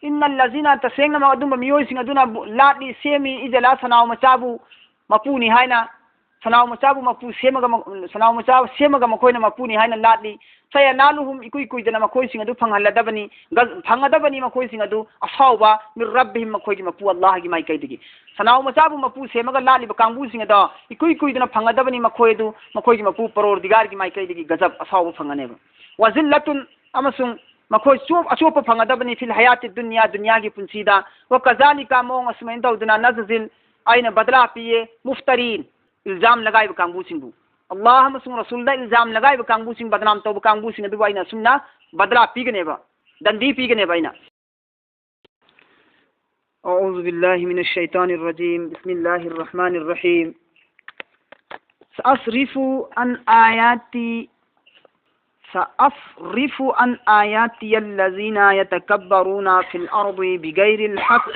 innal lazina tasengna ma adum miyoy sing aduna latli semi ijala sanaw machabu mapuni haina sanaw machabu mapu semaga sanaw machabu semaga makoina mapuni haina latli saya naluhum ikui kui dana makoi sing adu phangaladabani phangadabani makoi sing adu asawba mir rabbihim makoi gi mapu allah gi mai kai digi sanaw machabu mapu semaga latli bakangbu sing ada ikui kui dana phangadabani makoi du makoi gi mapu paror digar gi mai kai digi gazab asawba phangane wa zillatun amasung makoi achopa phangadabani fil hayati dunya gi punsida wa kazalika mong asmain tawduna nazil aina badla piye muftarin ilzam lagai bakangbu singbu Allah amasung rasulda ilzam lagai bakangbu sing badnam taw bakangbu sing adu aina sumna badla pigane ba dandi pigane ba aina a'udhu billahi minash shaitanir rajim bismillahir rahmanir rahim sa'asrifu an ayati allazina yatakabbaruna fil ardi bighairi al-haqq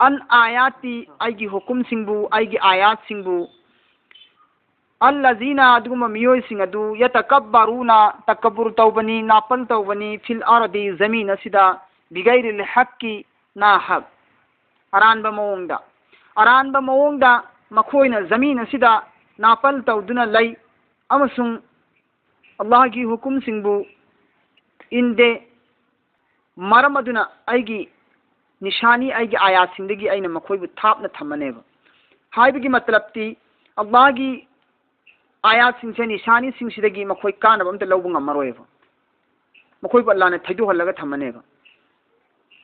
an ayati aigi hukum singbu aigi ayat singbu allazina aduguma miyoy singadu yatakabbaruna takabbur tawbani napal tawbani fil ardi zamina sida bigairi al haqqi na haq aranba mawongda makhoina zamina sida napal tawduna lay amasung allah gi hukum singbu inde maramaduna aigi निशानी आईगी आयात सिंदगी आईना मखोई थापना थमनेबा हाइबगी मतलब ती अल्लाह की आयात सिंसे निशानी सिंसिदगी मखोई कानब अमत लौब ngamaroyeba मखोई अल्लाह ने थैदो हल्लगा थमनेबा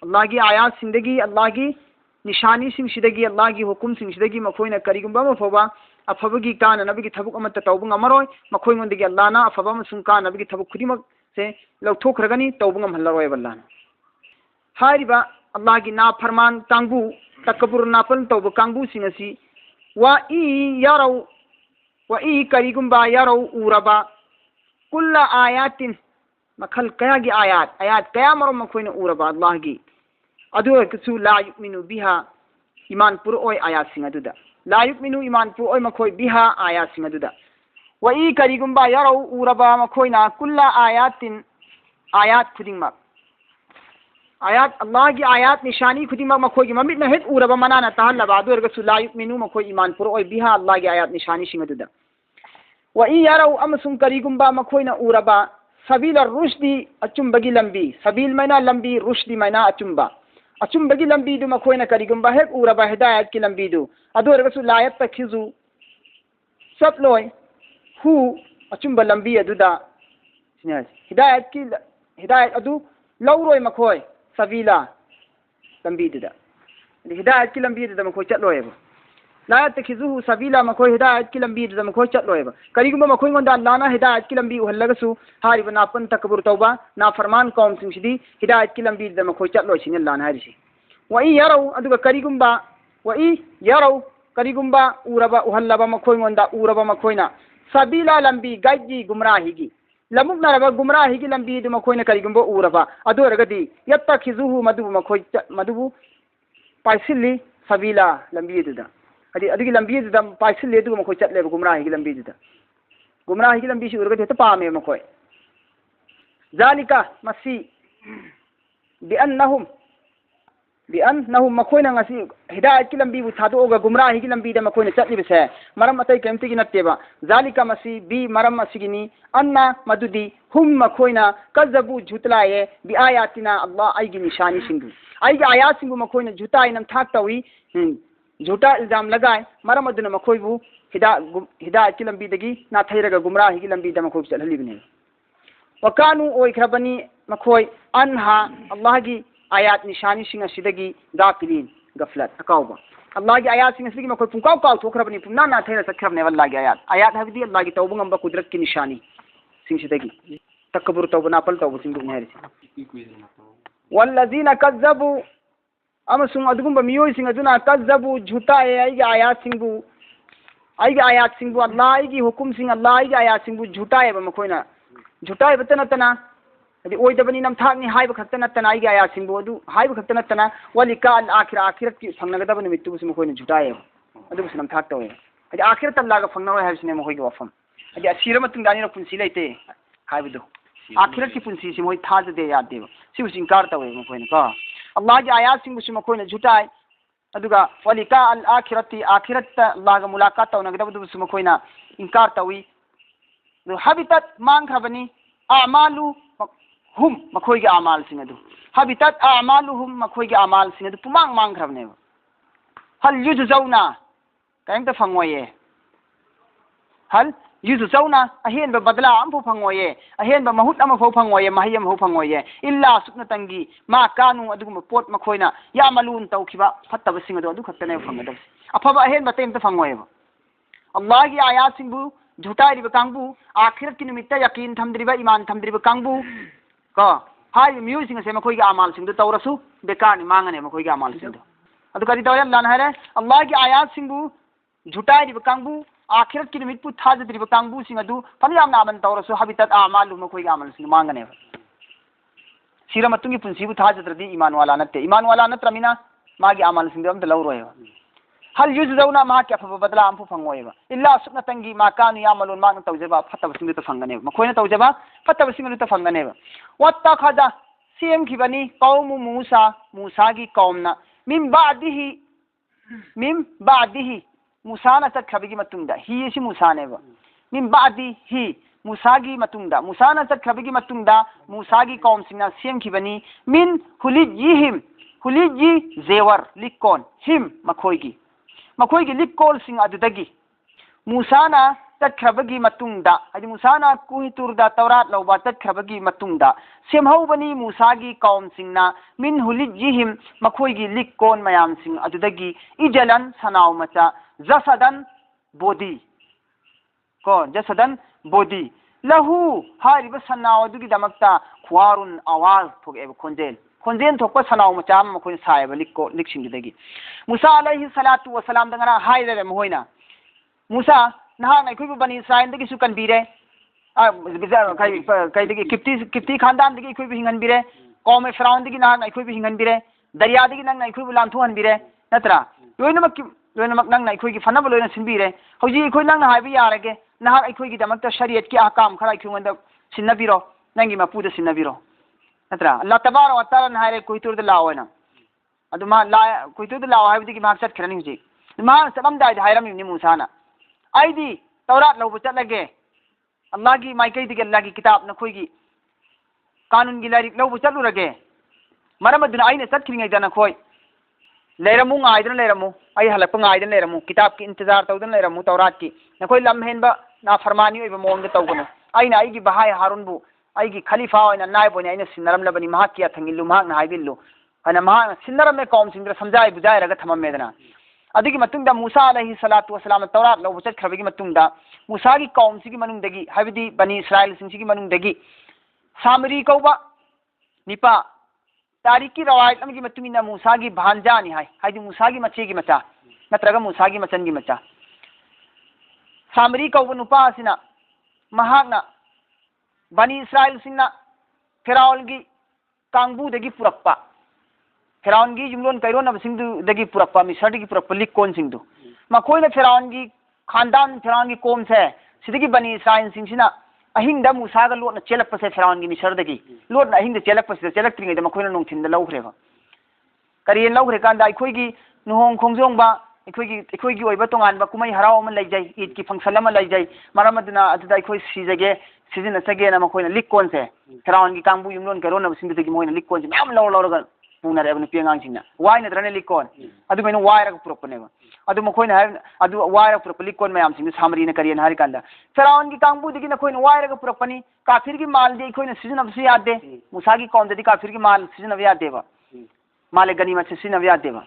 अल्लाह की आयात सिंदगी अल्लाह की निशानी सिंसिदगी अल्लाह की हुकुम सिंसिदगी मखोइना करिगुंबा मफोबा अफबगी कान नबगी थबुक अमत तौब ngamaroy मखोई ngondगी अल्लाह ना अफबा मसुं कान नबगी थबुक खुदिमक से लौथोखरगनी तौब ngamhallaroyeba अल्लाह ना हारिबा अल्लाह की ना फरमान कांगू तकबुर नापन तौब कांगू सिंगसी वा ई करिगुंबा यारौ उरबा कुल्ला आयातिन मखल कया की आयात कया मरो मखोइना उरबा अल्लाह की अदु कसु ला युमिनु बिहा ईमान पुर ओय आयात सिंग अदुदा ला युमिनु ईमान पुर ओय मखोइ बिहा आयात सिंग अदुदा वा ई करिगुंबा यारौ उरबा मखोइना कुल्ला आयातिन आयात खुदिंगमा आयात अल्लाह की आयात निशानी खुदिमा मखोई की ममित न हेत उरबा मनाना तहल्लबा दुरग सुला युमिनु मखोई ईमान पुर ओय बिहा अल्लाह की आयात निशानी सिंगदुदा व इ यारौ अमसुं करिगुंबा मखोइना उरबा सबील रुश्दी अचुंबगी लंबी सबील मैना लंबी रुश्दी मैना अचुंबगी लंबी दु मखोइना करिगुंबा हेक उरबा हिदायत की लंबी दु दुरग सुला यत्तखिजु सपलोय हु अचुंबा लंबी अदुदा हिदायत अदु लौरोय मखोय सबीला लंबी दुदा हिदायत की लंबी दुदा मखोय चलोयबा ला तखिजुहु सबीला मखोय हिदायत की लंबी दुदा मखोय चलोयबा करिगुंबा मखोय गोंदा अल्लाह ना हिदायत की लंबी उहल्लगसु हारिबा नापन तकबुर तौबा ना फरमान कौम सिंसिदी हिदायत की लंबी दुदा मखोय चलोय सिन अल्लाह ना हारिसि व इ यारौ अदुगा करिगुंबा उरबा उहल्लबा मखोय गोंदा उरबा मखोयना सबीला लंबी गाइजी गुमराहीगी लमुक नरबा गुमराही की लंबी दु मखोइना करिगुंबा उरबा अदुरगदी यत्तखिजुहु मदुबु पाइसिल्ली सबीला लंबी दुदा अदि लंबी दुदा पाइसिल्ली दु मखोइ चटलेबा गुमराही की लंबी दुदा गुमराही की लंबी से उरगदी त पामे मखोइ जालिका मसी बिअन्नहुम मखोइना ngasi हिदायत की लंबी बुथादोगा गुमराही की लंबी द मखोइना चटलिबसे मरम अतै केमति की नत्तेबा जालिका मसी बी मरम असिगिनी अन्ना मदुदी हुम मखोइना कजबु झुतलाये बि आयातिना अल्लाह आइगी निशानी सिंगु आइगी आयात सिंगु मखोइना झुताई नम थाक तवी झुटा इल्जाम लगाय मरम अदुना मखोइबु हिदायत की लंबी दगी ना थैरगा गुमराही की लंबी द मखोइ चलहलिबने वकानु ओइखरबनी मखोइ अनहा अल्लाह की आयात निशानी सिंह सिदगी गाफिलीन गफलत अकाउबा अल्लाह की आयात सिंह सिदगी मखोइ पुंकाव काव थोखरबनी पुन्ना ना थैरा सखरबने अल्लाह की आयात हबदी अल्लाह की तौबा ngamba कुदरत की निशानी सिंह सिदगी तकब्बुर तौबा नापल तौबा सिंह दुनिया रे वल्लजीना कज्जबू अमसुंग अदुगुंबा मियोइसिंग अदुना कज्जबु झुटाए आइगे आयातसिंगबु अल्लाह आइगे हुकुमसिंग अल्लाह आइगे आयातसिंगबु झुटाएबा मखोइना झुटाएबा तनतना अदि ओइदबनी नमथाकनी हाइबा खक्ता नतना आइगे आयातसिंगबु अदु हाइबा खक्ता नतना वलिका अल आखिरत की फंगनगदब निमित्तुबु मखोइना झुटाएबा अदुबु नमथाक तवे अदि आखिरत तल्लागा फंगनरोय हाइबसिने मखोइगे वफम अदि असीरा मतुंग दानिरा पुंसी लेते हाइबदु आखिरत की पुंसी से मोइ थाजदे यादेबा सिबु इनकार तवे मखोइना का अल्लाह की आयात सिंह मखोइना झुटाई अदुगा वलिका अल आखिरत अल्लाह का मुलाकात तौनगदबदु मखोइना इनकार तवी हबितत मांगखबनी आमालु हुम मखोइगे आमाल सिंह अदु हबितत आमालुहुम मखोइगे आमाल सिंह अदु पुमांग मांगखबने हल युजौना कयंत फंगोये हल युजौना अहेन बदला अमफो फंगोये अहेन महूत अमफो फंगोये महय अमफो फंगोये इल्ला सुकनतंगी मा कानु अदुगुम पोट मखोइना यामलून तौखिबा फत्तब सिंह अदु खत्तने फंगदब अफबा अहेन बतेम त फंगोये अल्लाह की आयात सिंहबु झुटाइरिबा कांगबु आखिरत की निमित्त यकीन थमद्रिबा ईमान थमद्रिबा कांगबु को हाय म्यूज सिंह से मखोइगे आमाल सिंह तौरसु बेकार नि मांगने मखोइगे आमाल सिंह अदु करि तौर अल्लाह हरे अल्लाह की आयात सिंहबु झुटाइरिबा कांगबु आखिरत की निमित्त थाजद्रिबा कांगबु सिंह अदु फनियाम नामन तौरसु हबितत आमालु मखोइगे आमाल सिंह मांगने सिरा मतुंगी पुंसीबु थाजद्रदी ईमान वाला नत्रमिना मागी आमाल सिंह अमत लौरोय हल युजौना मा के अफब बदला अमफु फंगोयबा इल्ला सुकनतंगी मा कानु यामलुन मा तौजबा फतब सिंह त फंगने मखोइना तौजबा फतब सिंह त फंगने वत्तखदा सेम खिबनी कौम मूसा की कौमना मिन बादिही मूसाना चखबगी मतुंगदा ही सि मूसानेबा मिन बादिही मूसागी मतुंगदा मूसाना चखबगी मतुंगदा मूसागी कौम सिंगना सेम खिबनी मिन हुलिजी जेवर लिकोन हिम मखोइगी लिकोल सिंह अदुदगी मूसाना तत्खबगी मतुंगदा हदि मूसाना कुहितुरदा तौरात लौबा तत्खबगी मतुंगदा सेमहौबनी मूसागी कौम सिंगना मिन हुलिजिहिम मखोइगी लिकोन मयाम सिंह अदुदगी इजलन सनाव मचा जसदन बोदी लहु हारिबा सनाव अदुगी दमक्ता खुआरुन आवाज थोगेब खोंजेन थोप सनाव मचा मखोइन सायब लिको लिक्सिंगदगी मूसा अलैहि सलातु वसलाम दंगरा हाइरे मोइना मूसा नहा अखोइबु बनी इस्राइल दगी सु कनबीरे कई किप्ती खानदान दगी अखोइबु हिंगनबीरे कौम फिरौन दगी नहा अखोइबु हिंगनबीरे दरिया दगी नंग अखोइबु लांथोहनबीरे नत्रा लोइनमक नंग अखोइगी फनब लोइना सिनबीरे हौजी अखोइ नंग हाइबु यारगे नहा अखोइगी दमक्ता शरीयत की अहकाम खरा अखोइंदा सिनबीरो नंगी मपुदा सिनबीरो नत्रा अल्लाह तबारक व तआला हाइरे कुइतुरदा लाओना अदुमा ला कुइतुरदा लाओ हाइबदगी मा चटखरनी हुजी मा चलमदाय हाइरमनि मूसाना आईदी तौरात लौब चलगे अल्लाह की माइकई दिगे अल्लाह की किताब नखोइगी कानून की लाइरिक लौब चलुरगे मरमदुना आइने चटखिरिङैदा नखोइ लेरमु गाइदन लेरमु आई हलप गाइदन लेरमु किताब की इंतजार तौदन लेरमु तौरात की नखोइ लम हेनबा ना फरमानी ओइबा मोंग तौगनो आइना आइगी बहाय हारुनबु आइगी खलीफा ओइना नायब ओइना आइना सिनरमलबनी महा किया थंगिल्लु महा ना हाइबिल्लु अना महा सिनरमे कौम सिंद्र समझाई बुझाइरगा थममेदना अदुगी मतुंगदा मूसा अलैहि सलातु वसलाम तौरात लौब चटखरबगी मतुंगदा मूसा की कौम सिगी मनुंगदगी हाइबदी बनी इस्राइल सिंगी मनुंगदगी सामरी कौबा निपा तारीखी रवायत अमगी मतुंगिना मूसा की भांजानी हाइदी मूसा की मचे की मचा नत्रगा मूसा की मचन की मचा सामरी कौबा नुपा सिना महागना बनी इस्राइल सिंगना फिरौन की कांगबुदगी पुरक्पा फिरौन की युमलोन कैरोन सिंधुदगी पुरक्पा मिस्रदगी पुरक्पा लिकोन सिंधु मखोइना फिरौन की खानदान फिरौन की कौम से सिदगी बनी इस्राइल सिंगसिना अहिंगदा मूसागा लोटना चेलकपसे फिरौन की मिस्रदगी लोटना अहिंगदा चेलकपसे चेलक्त्रिङैदा मखोइना नोंथिनदा लौखरेबा करियन लौखरे कांदा अखोइगी नुहोंग खोंगजोंबा अखोइगी ओइबा तोंगानबा कुमै हराव अमा लैजै ईद की फंक्शन अमा लैजै मरमदुना अदुदा अखोइ सिजगे सिजनसगेना मखोइना लिकोन से फिरौन की कांगबु युमलोन कैरोन सिंधुदगी मोइना लिकोन से म्याम लौरगा पुनरेबन पियांगांसिंगना वाइना द्रने लिकोन अदु मैनो वाइरग पुरपनेबा अदु मखोइना अदु वाइरग पुरप लिकोन मयामसिंग सामरीना करियन हारि कांदा फिरौन की कांगबुदगी नखोइना वाइरग पुरपनी काफिर की माल दे अखोइना सिजनबसु यादे मूसा की कौम ददी काफिर की माल सिजनब यादेबा माले गनीमत से सिजनब यादेबा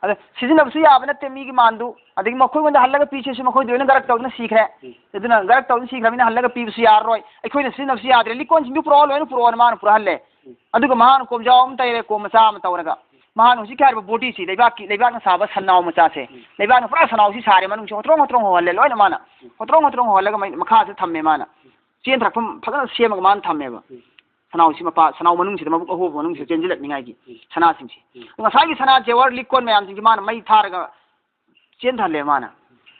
अदु सिजनबसु याब नते मीगी मानदु अदगी मखोइगोंदा हल्लगा पीछेसु मखोइ दोइना गरक तौदना सीखरे अदुना गरक तौदना सीखरमिना हल्लगा पीबसु यारोय अखोइना सिजनबसु यादरे लिकोन सिंदु पुरो लोइना पुरो मान पुरहल्ले अदुगा महान कोमजाव तैरे को मचा तौरगा ꯃꯍꯥꯛ ꯍꯧꯖꯤꯛ ꯍꯥꯏꯔꯤꯕ ꯕꯣꯗꯤꯁꯤ ꯂꯩꯕꯥꯛꯅ ꯁꯥꯕ ꯁꯟꯅꯥꯎ ꯃꯆꯥꯁꯦ ꯂꯩꯕꯥꯛꯅ ꯄꯨꯔꯥ ꯁꯟꯅꯥꯎꯁꯤ ꯁꯥꯔꯦ ꯃꯅꯨꯡꯁꯤ ꯍꯣꯇ꯭ꯔꯣꯡ ꯍꯣꯜꯂꯦ ꯂꯣꯏꯅ ꯃꯥꯅ ꯍꯣꯇ꯭ꯔꯣꯡ ꯍꯣꯜꯂꯒ ꯃꯈꯥꯁꯤ ꯊꯝꯃꯦ ꯃꯥꯅ ꯆꯦꯟ ꯊꯔꯛꯐꯝ ꯐꯖꯅ ꯁꯦꯝꯃꯒ ꯃꯥꯅ ꯊꯝꯃꯦꯕ ꯁꯅꯥꯎꯁꯤ ꯁꯅꯥꯎ ꯃꯅꯨꯡꯁꯤꯗ ꯃꯕꯨꯛ ꯑꯍꯣꯕ ꯃꯅꯨꯡꯁꯤꯗ ꯆꯦꯟꯁꯤꯜꯂꯛꯅꯤꯡꯉꯥꯏꯒꯤ ꯁꯅꯥꯁꯤꯡꯁꯤ ꯉꯁꯥꯏꯒꯤ ꯁꯅꯥ ꯖꯦꯋꯔ ꯂꯤꯛꯀꯣꯟ ꯃꯌꯥꯝꯁꯤꯡꯁꯤ ꯃꯥꯅ ꯃꯩ ꯊꯥꯔꯒ ꯆꯦꯟꯊꯜꯂꯦ ꯃꯥꯅ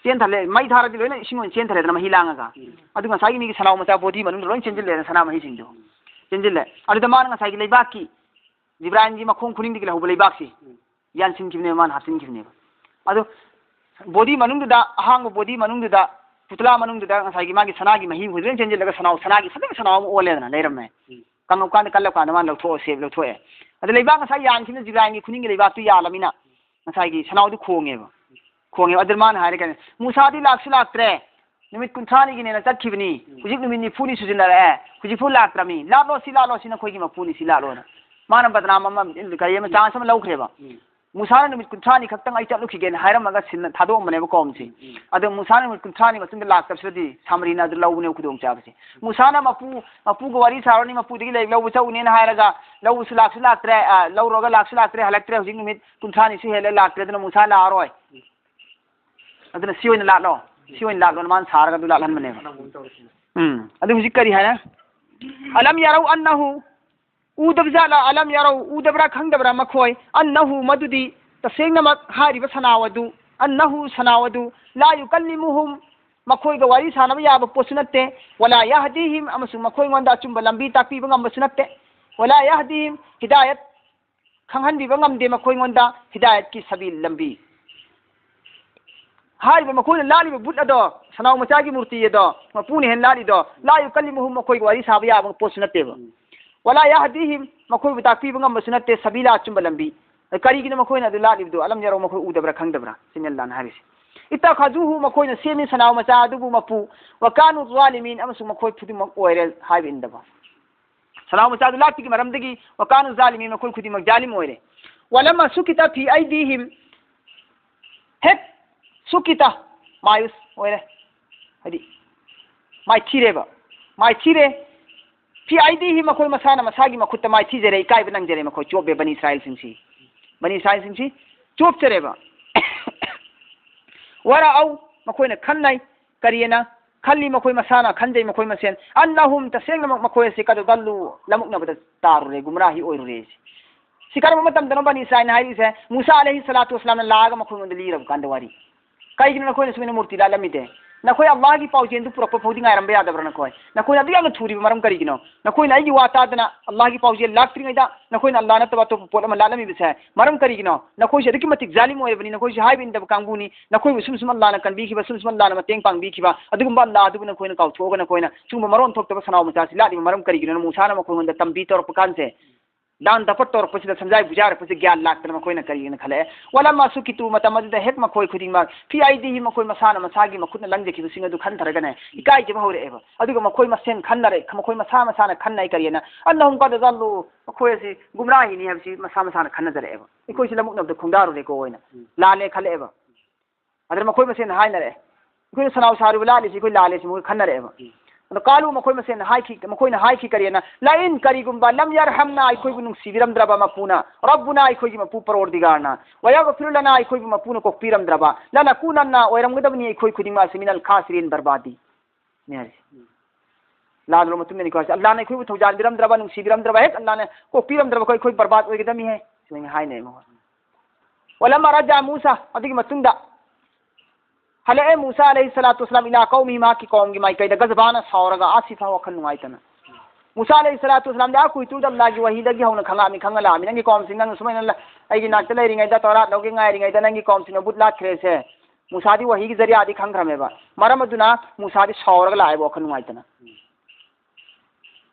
ꯆꯦꯟꯊꯜꯂꯦ ꯃꯩ ꯊꯥꯔꯗꯤ ꯂꯣꯏꯅ ꯏꯁꯤꯡ ꯑꯣꯏꯅ ꯆꯦꯟꯊꯔꯦꯗꯅ ꯃꯍꯤ ꯂꯥꯡꯉꯒ ꯑꯗꯨ ꯉꯁꯥꯏꯒꯤ ꯃꯤꯒꯤ ꯁꯅꯥꯎ ꯃꯆꯥ ꯕꯣꯗꯤ ꯃꯅꯨꯡꯗ ꯂꯣꯏꯅ ꯆꯦꯟꯁꯤꯜꯂꯦꯗꯅ ꯁꯅꯥ ꯃꯍꯤꯁꯤꯡꯗꯣ ꯆꯦꯟꯁꯤꯜꯂꯦ ꯑꯗꯨꯗ ꯃꯥꯅ ꯉꯁꯥꯏꯒꯤ ꯂꯩꯕꯥꯛꯀꯤ ꯖꯤꯕ꯭ꯔꯥꯏꯜꯒꯤ ꯃꯈꯣꯡ ꯈꯨꯅꯤꯡꯗꯒꯤ ꯂꯧꯍꯧꯕ ꯂꯩꯕꯥꯛꯁꯤ ꯌꯥꯟꯁꯤꯟꯈꯤꯕꯅꯦꯕ ꯃꯥꯅ ꯍꯥꯞꯆꯤꯟꯈꯤꯕꯅꯦꯕ ꯑꯗꯨ ꯕꯣꯗꯤ ꯃꯅꯨꯡꯗꯨꯗ ꯑꯍꯥꯡꯕ ꯕꯣꯗꯤ ꯃꯅꯨꯡꯗꯨꯗ ꯄꯨꯇꯂꯥ ꯃꯅꯨꯡꯗꯨꯗ ꯉꯁꯥꯏꯒꯤ ꯃꯥꯒꯤ ꯁꯅꯥꯒꯤ ꯃꯍꯤ ꯂꯣꯏꯅ ꯆꯦꯟꯁꯤꯜꯂꯒ ꯁꯅꯥꯒꯤ ꯐꯖꯅ ꯁꯅꯥꯎ ꯑꯃ ꯑꯣꯜꯂꯦꯗꯅ ꯂꯩꯔꯝꯃꯦ ꯀꯪꯉꯛꯀꯥꯟꯗ ꯀꯜꯂꯀꯥꯟꯗ ꯃꯥꯅ ꯂꯧꯊꯣꯛꯑꯦ ꯑꯗ ꯂꯩꯕꯥꯛ ꯉꯁꯥꯏ ꯌꯥꯟꯈꯤꯕꯅ ꯖꯤꯕ꯭ꯔꯥꯏꯜꯒꯤ ꯈꯨꯅꯤꯡꯒꯤ ꯂꯩꯕꯥꯛꯇꯨ ꯌꯥꯜꯂꯃꯤꯅ ꯉꯁꯥꯏꯒꯤ ꯁꯅꯥꯎꯗꯨ ꯈꯣꯡꯉꯦꯕ ꯑꯗꯨ ꯃꯥꯅ ꯍꯥꯏꯔꯦ ꯀꯩꯅꯣ ꯃꯨꯁꯥꯗꯤ ꯂꯥꯛꯁꯨ ꯂꯥꯛꯇ꯭ꯔꯦ ꯅꯨꯃꯤꯠ 30ꯅꯤꯒꯤꯅꯦꯅ ꯆꯠꯈꯤꯕꯅꯤ ꯍꯧꯖꯤꯛ ꯅꯨꯃꯤꯠ 40ꯅꯤ ꯁꯨꯖꯤꯟꯅꯔꯛꯑꯦ ꯍꯧꯖꯤꯛꯐꯥꯎ ꯂꯥꯛꯇ꯭ꯔꯃꯤ ꯂꯥꯠꯂꯣ ꯁꯤ ꯅꯈꯣꯏꯒꯤ ꯃꯄꯨꯅꯤ ꯁꯤ ꯂꯥꯠꯂꯣꯅ ꯃꯥꯅ ꯕꯗꯅꯥꯝ ꯑꯃ ꯀꯔꯤ ꯑꯃ ꯆꯥꯟꯁ ꯑꯃ ꯂꯧꯈ꯭ꯔꯦꯕ ꯃꯨꯁꯥꯅ ꯅꯨꯃꯤꯠ 30ꯅꯤ ꯈꯛꯇꯪ ꯑꯩ ꯆꯠꯂꯨꯈꯤꯒꯦꯅ ꯍꯥꯏꯔꯝꯃꯒ ꯊꯥꯗꯣꯛꯑꯝꯕꯅꯦꯕ ꯀꯧꯝꯁꯤ ꯑꯗꯣ ꯃꯨꯁꯥꯅ ꯅꯨꯃꯤꯠ 30ꯅꯤ ꯃꯇꯨꯡꯗ ꯂꯥꯛꯇꯕꯁꯤꯗꯤ ꯁꯥꯃꯔꯤꯅ ꯑꯗꯨ ꯂꯧꯕꯅꯦꯕ ꯈꯨꯗꯣꯡꯆꯥꯕꯁꯦ ꯃꯨꯁꯥꯅ ꯃꯄꯨꯒ ꯋꯥꯔꯤ ꯁꯥꯔꯅꯤ ꯃꯄꯨꯗꯒꯤ ꯂꯧꯕ ꯆꯧꯅꯦꯅ ꯍꯥꯏꯔꯒ ꯂꯧꯕꯁꯨ ꯂꯥꯛꯁꯨ ꯂꯥꯛꯇ꯭ꯔꯦ ꯂꯧꯔꯒ ꯂꯥꯛꯁꯨ ꯂꯥꯛꯇ꯭ꯔꯦ ꯍꯜꯂꯛꯇ꯭ꯔꯦ ꯍꯧꯖꯤꯛ ꯅꯨꯃꯤꯠ 30ꯅꯤꯁꯨ ꯍꯦꯜꯂꯦ ꯂꯥꯛꯇ꯭ꯔꯦ ꯑꯗꯨꯅ ꯃꯨꯁꯥ ꯂꯥꯛꯑꯔꯣꯏ ꯑꯗꯨꯅ ꯁꯤ ꯑꯣꯏꯅ ꯂꯥꯠꯂꯣꯅ ꯃꯥꯅ ꯁꯥꯔꯒ ꯑꯗꯨ ꯂꯥꯠꯍꯟꯕꯅꯦꯕ ꯑꯗꯨ ꯍꯧꯖꯤꯛ ꯀꯔꯤ ꯍꯥꯏꯅ ꯑꯂꯝ ꯌꯥꯔꯧ ꯑꯟꯅꯍꯨ ꯎꯗꯕꯖꯥꯠꯂ ꯑꯂꯝ ꯌꯥꯔꯧ ꯎꯗꯕ꯭ꯔꯥ ꯈꯪꯗꯕ꯭ꯔꯥ ꯃꯈꯣꯏ ꯑꯟꯅꯍु ꯃꯗꯨꯗꯤ ꯇꯁꯦꯡꯅꯃꯛ ꯍꯥꯏꯔꯤꯕ ꯁꯅꯥꯎ ꯑꯗꯨ ꯑꯟꯅꯍु ꯁꯅꯥꯎ ꯑꯗꯨ ꯂꯥ ꯌꯨꯀꯜꯂꯤमुहुम ꯃꯈꯣꯏꯒ ꯋꯥꯔꯤ ꯁꯥꯟꯅꯕ ꯌꯥꯕ ꯄꯣꯠꯁꯨ ꯅꯠꯇꯦ ꯋꯥꯂꯥ ꯌꯍꯗꯤꯍꯤꯝ ꯑꯃꯁꯨꯡ ꯃꯈꯣꯏꯉꯣꯟꯗ ꯑꯆꯨꯝꯕ ꯂꯝꯕꯤ ꯇꯥꯛꯄꯤꯕ ꯉꯝꯕꯁꯨ ꯅꯠꯇꯦ ꯋꯥꯂꯥ ꯌꯍꯗꯤꯍꯤꯝ ꯍꯤꯗꯥꯌꯠ ꯈꯪꯍꯟꯕꯤꯕ ꯉꯝꯗꯦ ꯃꯈꯣꯏꯉꯣꯟꯗ ꯍꯤꯗꯥꯌꯠꯀꯤ ꯁꯕꯤꯜ ꯂꯝꯕꯤ ꯍꯥꯏꯔꯤꯕ ꯃꯈꯣꯏꯅ ꯂꯥꯠꯂꯤꯕ ꯕꯨꯠ ꯑꯗꯣ ꯁꯅꯥꯎ ꯃꯆꯥꯒꯤ ꯃꯨꯔꯇꯤ ꯑꯗꯣ ꯃꯄꯨꯅ ꯍꯦꯟꯅ ꯂꯥꯠꯂꯤꯗꯣ ꯂꯥ ꯌꯨꯀꯜꯂꯤमुहुम ꯃꯈꯣꯏꯒ ꯋꯥꯔꯤ ꯁꯥꯕ ꯌꯥꯕ ꯄꯣꯠꯁꯨ ꯅꯠꯇꯦꯕ wala yahdihim makoy takpi bangam basunate sabila chumba lambi kari gina makoy na dula libdu alam yaro makoy udabra khangdabra sinallan haris itakhazuhu makoy na semi sanaw macha adubu mapu wa kanu zalimin amsu makoy pudi mak oire haib indaba sanaw macha dula tigi maram digi wa kanu zalimin makoy khudi mak jalim oire walamma sukita fi aidihim hek sukita mayus oire hadi mai chireba mai chire fi aidihim makoy masana masagi makutta mai chijere kai banang jere makoy chobe bani israel singsi chop cereba wara au makoy na khannai kariyana khalli makoy masana khanjai makoy masen annahum tasengna makoy se kadu dallu lamukna bada tarure gumrahi oirure sikar matam dano bani israel hairi se musa alayhi salatu wassalam laga makoy mondali rab kandawari kai gina makoy sumina murti la lamite nakoy allah gi pawjen du proper fodi ngai rambe adabra nakoy adu yang thuri maram kari gino nakoy na gi wata dana allah gi pawjen laktri ngai da nakoy na allah na tabato pola malala mi bisa maram kari gino nakoy se dikimatik zalim oy bani nakoy se haibin da kangbuni nakoy sum allah na kan bi ki ba sum allah na mateng pang bi ki ba adu gumba allah adu nakoy na kaw thoga nakoy na sum maron thok ta sanaw mata sila di maram kari gino musa na makoy honda tambi tor pakan se dan dapat tor pasida samjai bujar pasi gyan lak tan makoy na kari na khale wala ma sukitu matamad da het makoy khuding ma fi aidihi makoy masana masagi makut na langje ki singa du khan tharaga ikai je bahore eba aduga makoy masen khannare makoy masana khannai kariyana allahum qad zallu makoy si gumrahi ni habsi masana khanna jare eba ikoi si lamuk nabda khungdaru de ko oina lale khale eba adar makoy masen hainare ikoi sanaw saru lale si ikoi lale si makoy khannare eba qalu makoy masen haiki makoy na haiki kariyana la in karigumba lam yarhamna ikoi bunung sibiram draba mapuna rabbuna ikoi mapu parordigarna wa yaghfir lana ikoi mapuna ko piram draba la nakunanna oiram gadabni ikoi khudima seminal khasirin barbadi ne la lo matum ne ko allah ne ikoi thojan biram draba nung sibiram draba het allah ne ko piram draba ikoi barbad oi gadami he singa hai ne mo wala maraja musa adigi matunda hale musa alayhi salatu wassalam ila qaumi ma ki qaum gi mai kai da gazbana sauraga asifa wa khan nuaitana musa alayhi salatu wassalam da ku tu dam lagi wahida gi hauna khanga mi khangala mi nangi qaum sinang sumaina la ai gi nakta lai ringai da tora logi ngai ringai da nangi qaum singa butla krese musa di wahi gi zariya di khangrame ba maramaduna musa di sauraga lai wa khan nuaitana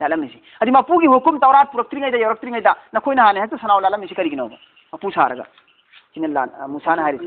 ꯂꯥꯠꯂꯝꯃꯤꯁꯤ ꯑꯗꯤ ꯃꯄꯨꯒꯤ ꯍꯨꯀꯨꯝ ꯇꯧꯔꯥꯠ ꯄꯨꯔꯛꯇ꯭ꯔꯤꯉꯩꯗ ꯌꯧꯔꯛꯇ꯭ꯔꯤꯉꯩꯗ ꯅꯈꯣꯏꯅ ꯍꯥꯟꯅ ꯍꯦꯛꯇ ꯁꯅꯥꯎ ꯂꯥꯠꯂꯝꯃꯤꯁꯤ ꯀꯔꯤꯒꯤꯅꯣꯕ ꯃꯄꯨ ꯁꯥꯔꯒ ꯁꯤꯅ ꯃꯨꯁꯥꯅ ꯍꯥꯏꯔꯤꯁꯤ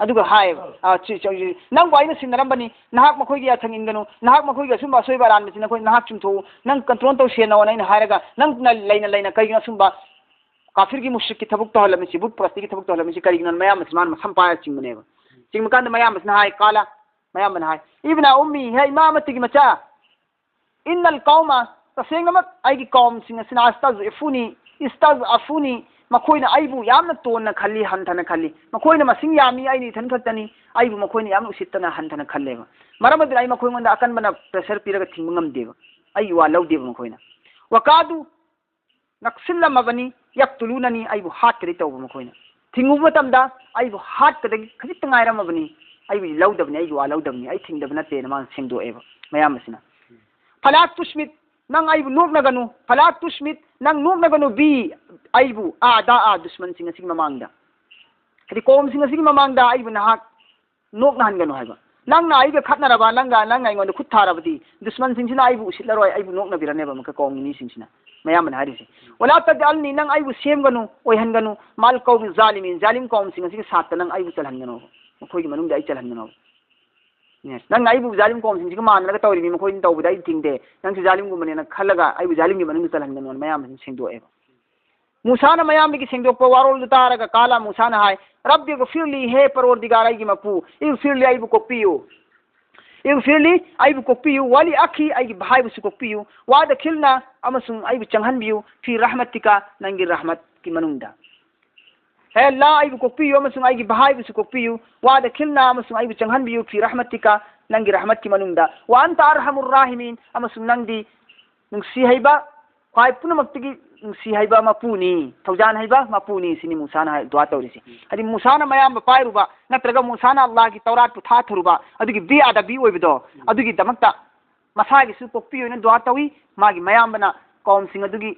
aduga hay nang waina sinarambani nahak makhoi gi athang inganu nahak makhoi gi sumba soiba ran mi nakoi nahak chumtho nang control to sena wana ina haraga nang na leina kai gi sumba kafir gi mushrik ki thabuk to halami si but prasti ki thabuk to halami si kari gi mayam musliman masam pa chingmane ba chingmakan mayam masna hay qala mayam ban hay ibna ummi hay imamati gi macha innal qauma tasengama ai gi qaum singa sina istazafuni makoina aibu yamna tonna khalli hanthana khalli makoina masing yami ai ni than khatani aibu makoina yamna usittana hanthana khalleba maramad ai makoi ngonda akan bana pressure piraga thingma ngamdeba ai wa lawdeba makoina wakadu naksillam mabani yaqtulunani aibu hat kri tawba makoina thingu matamda aibu hat kadagi khajit ngairam mabani aibu lawdabni ai wa lawdabni ai thingdabna te na man sengdo eba mayam asina falat tushmit nang aibu nuk naganu falat tushmit nang nuk naganu bi aibu ada dushman singa sig mamangda kadi kom singa sig mamangda aibu nahak nuk nahan ganu haiba nang na aibe khatna raba nang ngai ngon khut tharabadi dushman singsina aibu usilaroi aibu nok na birane ba maka kom ni singsina mayam na harisi wala tajalni nang aibu sem ganu oihan ganu mal qawmi zalimin zalim kom singa sig sat nang aibu chalhan ganu mkhoi gi manung dai chalhan ganu yes nang aibu zalim kom sing man na tawri mi mkhoi taw budai tingde nang si zalim gumane na khalaga aibu zalim gi manung chalhan ganu mayam singdo eba मूसाना मयाम की सेंदोप वारोल तारगा काला मूसाना हाय रब्बी गफिरली हे परवरदिगार आई की मपू इगफिरली आइबु कोपियो इगफिरली आइबु कोपियो वाली अखी आई की भाई बुसु कोपियो वाद खिलना अमसुंग आइबु चंगहन बियो फी रहमतिका नंगी रहमत की मनुंदा हे ला आइबु कोपियो अमसुंग आई की भाई बुसु कोपियो वाद खिलना अमसुंग आइबु चंगहन बियो फी रहमतिका नंगी रहमत की मनुंदा वा अंत अरहमुर राहिमीन अमसुंग नंदी नुंसी हैबा ख्वाइ पुनमक्तगी नुंसी हैबा मपुनी थौजान हैबा मपुनी सिनी मूसाना दुआ तौरिसी अदि मूसाना मयाम पाइरुबा नत्रगा मूसाना अल्लाह की तौरात पु थाथरुबा अदुगी बी आदा बी ओइबदो अदुगी दमक्ता मसागी सु पोक्पी ओइना दुआ तौई मागी मयाम बना कौम सिंग अदुगी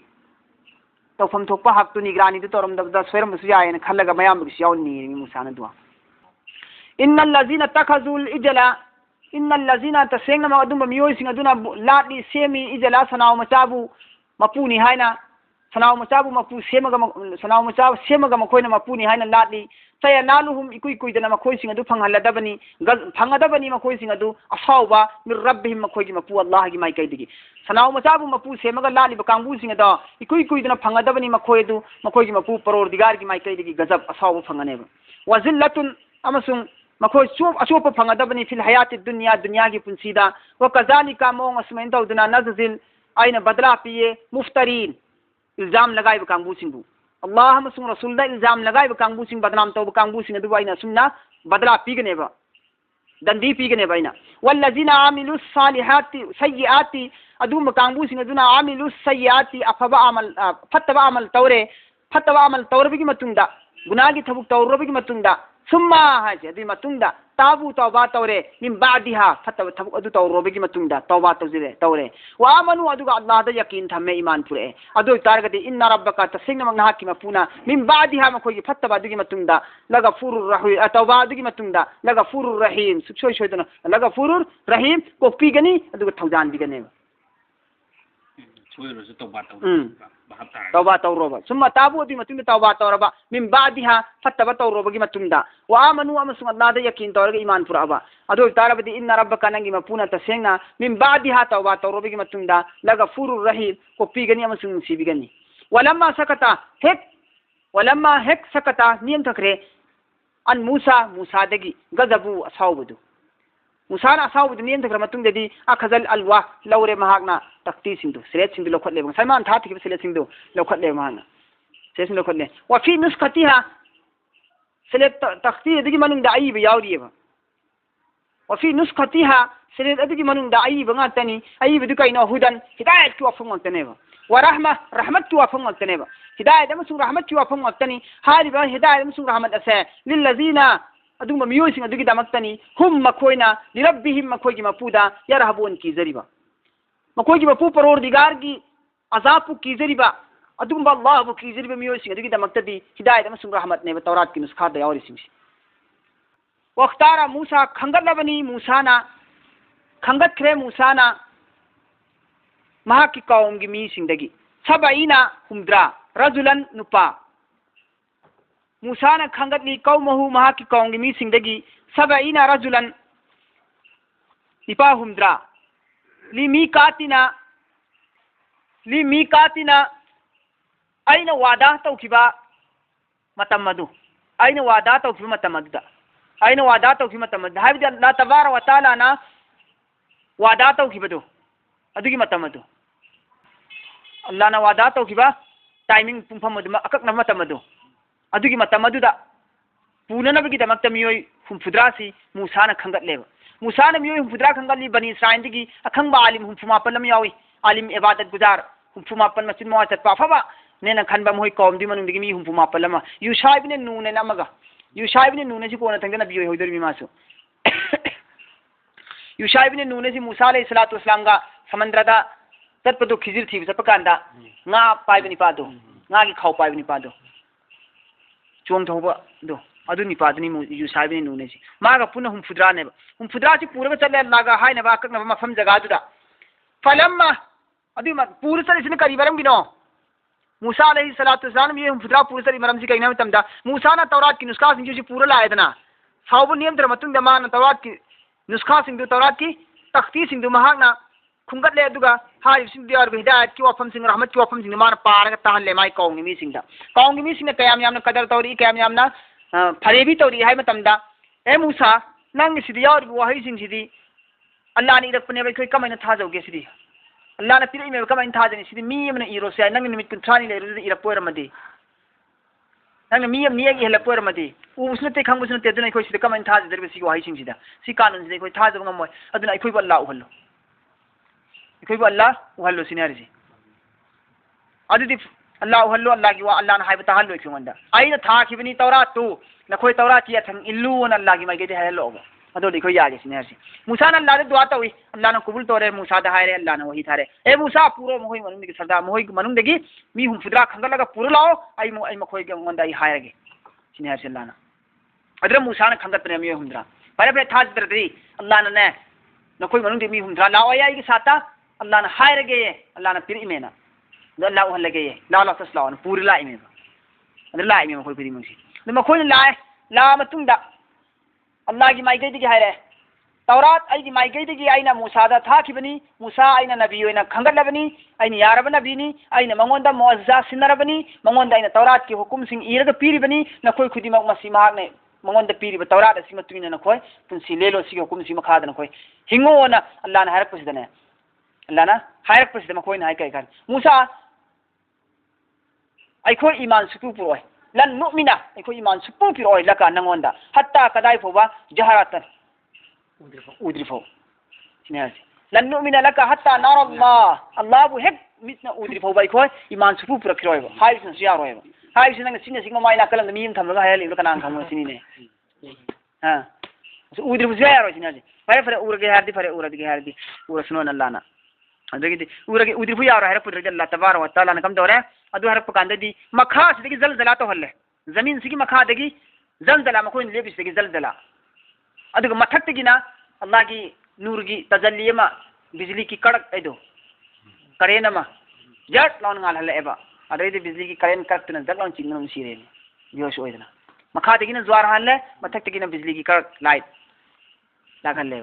तौफम थोपा हक्तु निगरानी दु तौरम दबदा स्वरम सु यायन खल्लगा मयाम बि यावनी मूसाना दुआ innal lazina takhazul ijla innal lazina tasengna ma adum miyoy sing aduna ladi semi ijla sanaw machabu mapuni haina sanaw machabu mapu semaga sanaw machabu semaga makoina mapuni haina ladi saya naluhum ikui kuidana makoi sing adu phanghaladabani phangadabani makoi sing adu asawba mir rabbihim makoi gi mapu allah gi mai kaidigi sanaw machabu mapu semaga lali bakangbu sing ada ikui kuidana phangadabani makoi adu makoi gi mapu parordigar gi mai kaidigi gazab asawba phanganeba wazillatun amasung makoi asupa phangadabani fil hayati dunya gi punsida wa kazalika mong asmain tawduna nazil aina badla piye muftarin ilzam lagai ba kangbu singbu allah amasung rasul da ilzam lagai ba kangbu sing badnam taw ba kangbu sing adu aina sumna badla pigane ba dandi pigane ba aina wallazina amilus salihati sayyiati adu ma kangbu sing aduna amilus sayyiati afaba amal fattaba amal tawre bi matunda gunagi thabuk tawre bi matunda summa haji adi matunda tabu tawba tawre min ba'diha fattaba thabuk adu tawre bi matunda tawba tawre wa amanu adu allah da yakin thamme iman pure adu targati inna rabbaka tasingna magna hakima puna min ba'diha makoi fattaba adu matunda laga furur rahim tawba adu matunda laga furur rahim subsoi shoidana laga furur rahim ko pigani adu thawjan bigane soiro se tawba tawba tawroba summa tabu di matunda tawba tawraba min ba'diha fattaba tawroba gi matunda wa amanu amasung allah da yakin tawraga iman puraba adu tarabadi inna rabbaka nangi mapuna tasengna min ba'diha tawba tawroba gi matunda laga furur rahim ko pigani amasung sibigani walamma hek sakata niyam thakre an musa dagi gazabu asawbudu Musana asawud ni entra matung dedi akhazal alwa laure mahakna takti singdu selet singdu lokhat le Salman tha thik selet singdu lokhat le mahana selet lokhat le wa fi nuskatiha selet takti digi manung da ayi ba yawri ba wa fi nuskatiha selet digi manung da ayi ba ngatani ayi du kaino hudan hidayat tu afung ngtane ba wa rahmat tu afung ngtane ba hidayat amasung rahmat tu afung ngtani hali ba hidayat amasung rahmat asa lil ladina aduma miyoising adugi damaktani hum makoina lirabbihim makoigi mapuda yarhabun ki zariba makoigi mapu paror digar gi azapu ki zariba adum Allah bu ki zariba miyoising adugi damaktadi hidayat amasung rahmat ne tawrat ki nuskha da yawri simsi waqtara Musa khangat labani Musana khangat kre Musana mahaki kaum gi mi singdagi sabaina humdra rajulan nupa Musana khangat li qaumahu mahaki kaum gi mi singdagi sabaina rajulan nipa humdra li miqatina aina wada tawkiba matamadu aina wada tawkiba matamadu aina wada tawkiba matamadu habida Allah tabaaraka wa taala na wada tawkibado adugi matamadu Allah na wada tawkiba timing pumfamadu akakna matamadu adugi matamaduda punana bagi damakta miyoy humfudrasi Musana khangat leba Musana miyoy humfudra khangali bani Israil digi akhangba alim humfuma palam yawi alim ibadat gudar humfuma pal masjid muwasat pafaba nena khanba moy qawm di manung digi mi humfuma palama Yushai bin Nun ne namaga Yushai bin Nun si kona thangna biyoy hoidor mi masu Yushai bin Nun si Musa alayhi salatu wasalam ga samandrada tatpadu khizir thi sapakanda nga pai bani padu nga gi khau pai bani padu chom thoba do adu ni padni Yushai bin Nun si maga puna humfudra ne humfudra si pura chale laga hai ne ba kak na mafam jaga duda falamma adu ma pura sari sin kari baram gino Musa alayhi salatu wasalam ye humfudra pura sari maram si kaina tamda Musa na Taurat ki nuskha sing si pura la edna saubu niyam dra matung da man Taurat ki nuskha sing du Taurat ki takhti sing du mahakna khungat le aduga hai sing diar hidayat ki wafam sing rahmat ki wafam sing man par ka tahal le mai kaung mi sing da kaung mi sing na kayam yam na kadar tawri kayam yam na farebi tawri hai matamda e Musa nang sidi yaur wahai sing sidi Allah ni rakpane bai kai kamai na tha jauge sidi Allah na piri me kamai tha jani sidi mi amna iro sai nang nimit kun thani le ru ira poer madi nang mi am ni agi hela poer madi usna te khang usna te duna koi sidi kamai tha jadar si wahai sing sida si kanun sidi koi tha jabanga moi aduna koi Allah uhallo koi Allah uhallo sinari si adudi Allah uhallo Allah gi wa Allah na haiba tahallo ki wanda aina tha khibni Taurat tu na koi Taurat ya thang illu na Allah gi mai ge de hello ga adodi koi yaage sinari si Musa na Allah de du'a tawi Allah na kubul tore Musa da haire Allah na wahi thare e Musa puro mohoi manung gi sarda mohoi manung degi mi hum fudra khangala ga puro lao ai ma koi ge wanda ai haire ge sinari si Allah na adra Musa na khangat ne mi humdra pare tha dri Allah na ne na koi manung de mi humdra lao ai gi sata Allah na haire ge Allah na pir imena Allah uhalla ge la la taslawan puri la imena adra la imena koi piri mungsi ma koi la matungda Allah gi mai gai digi haire Taurat ai gi mai gai digi aina Musa da tha khibani Musa aina nabi oina khangat labani aina yaraba nabi ni aina mangonda muazza sinarabani mangonda aina Taurat ki hukum sing iraga piribani na koi khudi mak masima ne mangonda piriba Taurat asima tumina na koi punsi lelo si hukum si makha na koi hingo na Allah na harak pasidane Allah na harak pasidama koi na hai kai kan Musa ai koi iman suku puroi lan nu'mina ai koi iman suku puroi laka nangonda hatta kadai foba jaharatan udrifo sinasi lan nu'mina laka hatta nara Allah bu hek mitna udrifo bai koi iman suku pura kiroi hai sin siya roi hai sin nang sinna singma mai la kalang mi tham la hayali ka nang tham sini ne ha so udrifo siya roi sinasi fare urage hardi fare urage hardi ura sunon Allah na adagi urage udrifo ya ra pudra Allah tabaaraka wa taala na kam dore adu har pakanda di makha sidigi zalzala to halle zamin sigi makha dagi zalzala makoi lebis dagi zalzala aduga mathak gina Allah gi nur gi tajalli ma bijli ki kadak aido karena ma jat lawn ngal halle eba adai de bijli ki karen kadak na dalon chingnam sire yo so idna makha dagi na zwar halle mathak gina bijli ki kadak light la halle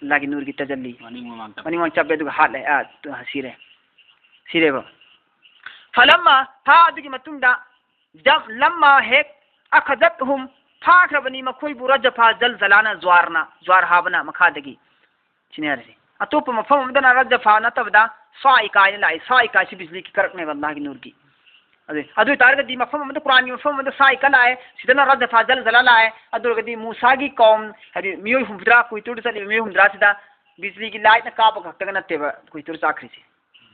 Allah gi nur gi tajalli mani mon chabbe duga halle a sire ba falamma ha adugi matunda jab lamma hek akhadathum fakrabani makoi buraja fa zalzalana zwar habana makadagi सिनेरसी अतोप मफम अमदना रजफा नतबदा सा इकाय लाई सा इकाय से बिजली की करकने अल्लाह की नूर की अदु तारगदी मफम अमद कुरान की मफम अमद सा इका लाए सिदना रजफा जल जला लाए अदुगदी मूसा की कौम हदि मियो हुमद्रा कुइतुर चली मियो हुमद्रा सिदा बिजली की लाइट न काप खक्तग नतेबा कुइतुर चाखरी से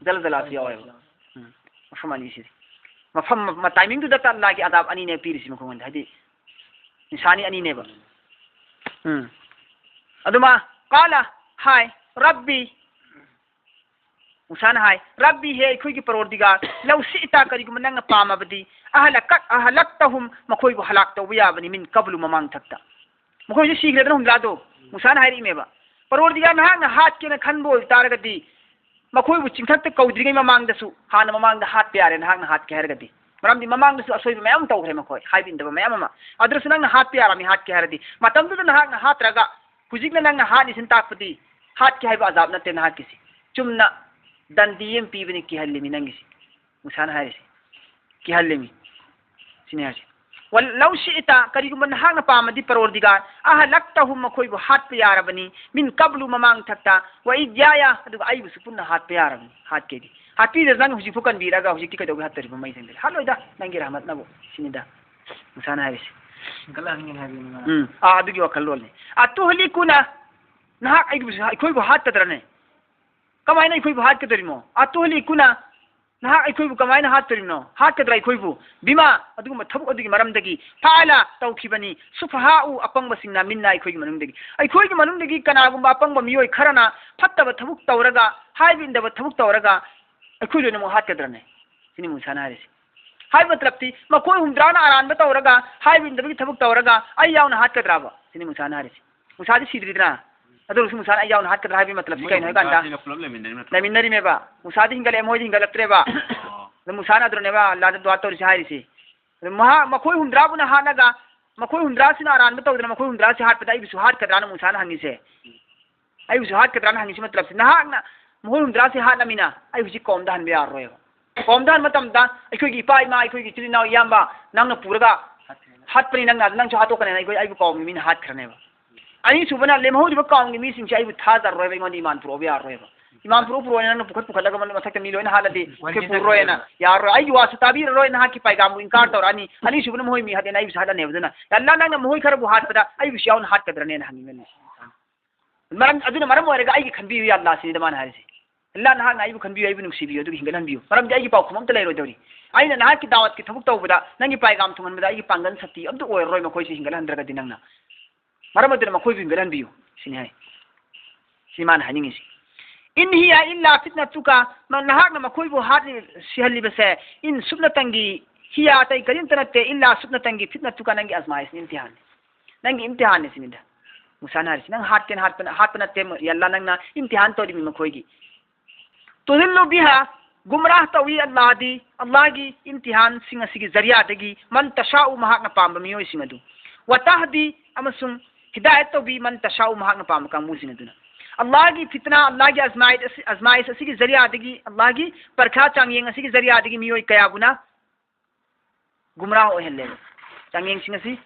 जल जला से यावे मफम अनी से मफम टाइमिंग दु दता अल्लाह की अदाब अनी ने पीरिसी मखोंद हदि निशानी अनी ने बा अदुमा काला हाय रब्बी मुसान हाय रब्बी है अखोई की परवरदिगार लौ सिता करिगुम नंग पामबदी अहलक्तहुम मखोई बु हलाक तौबिया बनी मिन कबलु ममांग थक्ता मखोई से सीखले दन हुमला दो मुसान हाय रिमेबा परवरदिगार नहांग हात के न खनबोल तारगदी मखोई बु चिंथक कौद्रिगै ममांग दसु हान ममांग द हात प्यारे नहांग हात के हरगदी मरमदी ममांग दसु असोई मयम तौरे मखोई हाइबिंदबा मयम अमा अद्रस नंग हात प्यारा मी हात के हरदी मतम दु नहांग हात रगा हुजिक नंग हात निसिन ताकपदी हात के हाइबा अजाब नते नहा किसी चुमना दंदीम पीबनी की हल्लिमी नंगिसी मुसान हारिसी की हल्लिमी सिनेहसी वल्लौ शिता करिगुम नहांग पामदी परवरदिगार अहलक्तहुम मखोई बु हात पे यारबनी मिन कबलु ममांग थक्ता व इजाया अदु आइबु सुपुन हात पे यारबनी हात केदी हात पी दंग हुजि फुकन बिरागा हुजि की कदो हात तरिबु मै थंदे हलोइदा नंगी रहमत नबो सिनिदा मुसान हारिसी गला हंगिन हाबी अदुगी वखल्लोलने अतुहलिकुना नहा अखोई बु हात तदरने कमायना अखोई बु हात कदरिमो अतुहलिकुना नहा अखोई बु कमायना हात तरिमनो हात कदरा अखोई बु बिमा अदुगुम थबु अदुगी मरमदगी फाला तौखिबनी सुफहाउ अपंगबसिंगना मिन्ना अखोई मनुंगदगी अखोई की मनुंगदगी कनागुम अपंगब मियोय खरना फत्तब थबुक तौरगा हाइबिंदब थबुक तौरगा अखोई लोने मो हात कदरने सिनि मुसाना हारिसी हाइ मतलबती मखोई हुमद्राना आरानब तौरगा हाइबिंदबगी थबुक तौरगा आई यावना हात कदराबा सिनि मुसाना हारिसी मुसादी सीद्रिदना अदुर सु मुसाना यावना हात कदरा हाइबि मतलब सिकाय नय गांदा लमिनरी मेबा मुसादी हिंगले मोय हिंगलक्त्रेबा मुसाना अदुरनेबा अल्लाह दुआ तौरि हारिसी महा मखोई हुमद्राबुना हानागा मखोई हुमद्रासिना आरानब तौदना मखोई हुमद्रासि हात पदा आई हात कदराना मुसाना हंगिसे आई हात कदराना हंगिसे मतलब नहाना मखोई हुमद्रासि हानमिना आई हुजि कौमदा हनबे यारोयबा कौमदा मतमदा अखोई इपा इमा अखोई चिरिनाव याम्बा नंगना पुरगा हातपनि नंगना हातोकने अखोई आई कौम मिन हात खरनेबा अनी सुबना लेमहौदिबा काउंगी मी सिंग चाइबु थाजार रोयबा इंगोंदी ईमान पुरोबा यारोयबा ईमान पुरोना न पुखत पुखलगा मन मथक मी लोयना हालदी के पुरोयना यारो आई वास ताबीर रोयना हाकी पाइगामु इनकार तौरानी अनी सुबना मोहि मी हादे नाइ सादा नेबदना अल्लाह नंग मोहि खरबु हात पदा आई बियाउन हात कदरने न हंगिमेन मरम अदुना मरम ओरेगा आई खनबी या अल्लाह सिनि दमान हारिसी अल्लाह नहा नाइबु खनबी आइबु नुसिबी अदु हिंगलन बियु मरम जाई पाउ खमम त लेरोदौरी आइना नहा की दावत की थबुक तौबदा नंगी पाइगाम थुंगनबदा आई पांगन सती अमदु ओयरोय मखोइ सि हिंगलन दिनंगना मरमदना मखोइ बिंगलन बियु सिनि हाय सिमान हानिंगिसी इन हिया इल्ला फितनतुका नहाकना मखोइ बु हात सिहल्लिबसे इन सुबनतंगी हिया तै करिंतनते इल्ला सुबनतंगी फितनतुका नंगी अजमाइस इम्तिहान नंगी इम्तिहान ने सिनिदा मुसाना हारिसी नंग हात केन हात पनते यल्ला नंगना इम्तिहान तोरि मी मखोइगी तुदिल्लु बिहा गुमराह तवी अल्लाह की इम्तिहान सिंग असिगी जरिया दगी मन तशाउ महाकना पाम मियोय सिंग अदु वताहदी अमसुंग हिदायत तवी मन तशाउ महाकना पाम कामु सिंग अदुना अल्लाह की फितना अल्लाह की आजमाइश असिगी जरिया दगी अल्लाह की परखा चांगयेंग असिगी जरिया दगी मियोय कयाबुना गुमराह ओहल्ले चांगयेंग सिंग असि